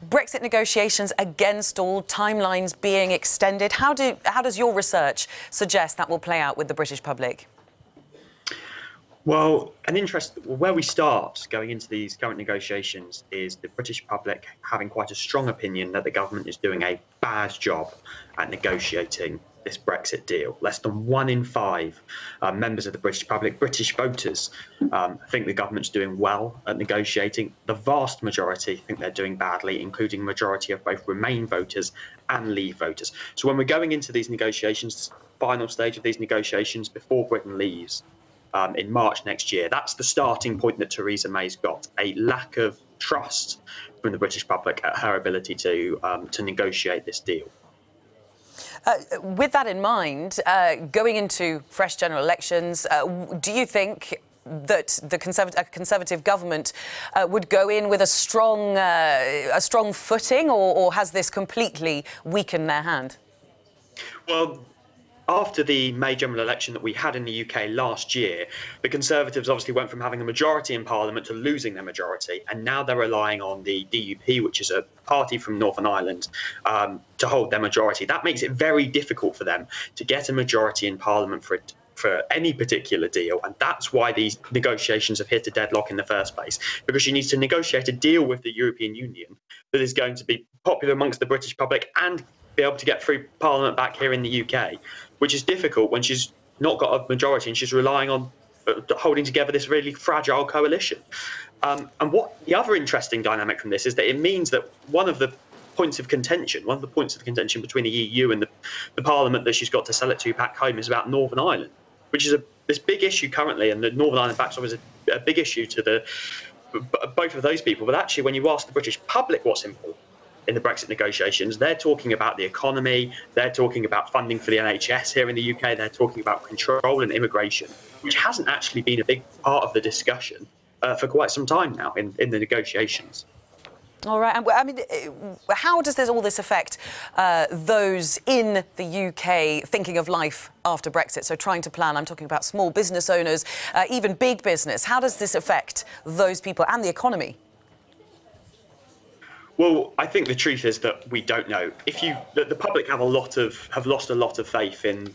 Brexit negotiations again stalled, timelines being extended. How does your research suggest that will play out with the British public? Well, where we start going into these current negotiations is the British public having quite a strong opinion that the government is doing a bad job at negotiating this Brexit deal. Less than 1 in 5 members of the British public, British voters, think the government's doing well at negotiating. The vast majority think they're doing badly, including a majority of both Remain voters and Leave voters. So when we're going into these negotiations, final stage of these negotiations before Britain leaves, in March next year, that's the starting point that Theresa May's got, a lack of trust from the British public at her ability to negotiate this deal. With that in mind, going into fresh general elections, do you think that a Conservative government would go in with a strong footing, or has this completely weakened their hand? Well, after the May general election that we had in the UK last year, the Conservatives obviously went from having a majority in Parliament to losing their majority, and now they're relying on the DUP, which is a party from Northern Ireland, to hold their majority. That makes it very difficult for them to get a majority in Parliament for any particular deal, and that's why these negotiations have hit a deadlock in the first place, because she needs to negotiate a deal with the European Union that is going to be popular amongst the British public and be able to get through Parliament back here in the UK, which is difficult when she's not got a majority and she's relying on holding together this really fragile coalition. And what the other interesting dynamic from this is that it means that one of the points of contention between the EU and the Parliament that she's got to sell it to back home is about Northern Ireland, which is this big issue currently, and the Northern Ireland backstop is a big issue to both of those people. But actually, when you ask the British public what's important in the Brexit negotiations, they're talking about the economy, they're talking about funding for the NHS here in the UK, they're talking about control and immigration, which hasn't actually been a big part of the discussion for quite some time now in the negotiations. All right. And I mean, how does all this affect those in the UK thinking of life after Brexit? So trying to plan, I'm talking about small business owners, even big business. How does this affect those people and the economy? Well, I think the truth is that we don't know. The public have lost a lot of faith in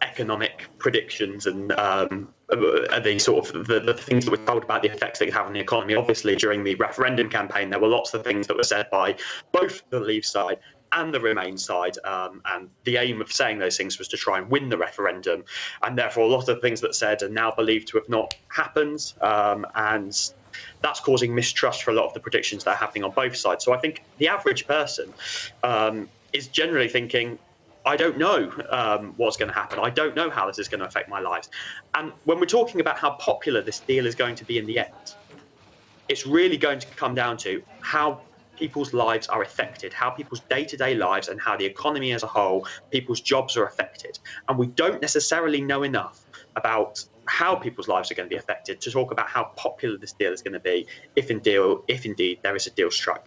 economic predictions and the sort of the things that were told about the effects they could have on the economy. Obviously, during the referendum campaign, there were lots of things that were said by both the Leave side and the Remain side, and the aim of saying those things was to try and win the referendum, and therefore a lot of things that said are now believed to have not happened, and that's causing mistrust for a lot of the predictions that are happening on both sides. So I think the average person is generally thinking, I don't know what's going to happen. I don't know how this is going to affect my lives. And when we're talking about how popular this deal is going to be in the end, it's really going to come down to how people's lives are affected, how people's day-to-day lives and how the economy as a whole, people's jobs are affected. And we don't necessarily know enough about how people's lives are going to be affected to talk about how popular this deal is going to be if indeed there is a deal struck.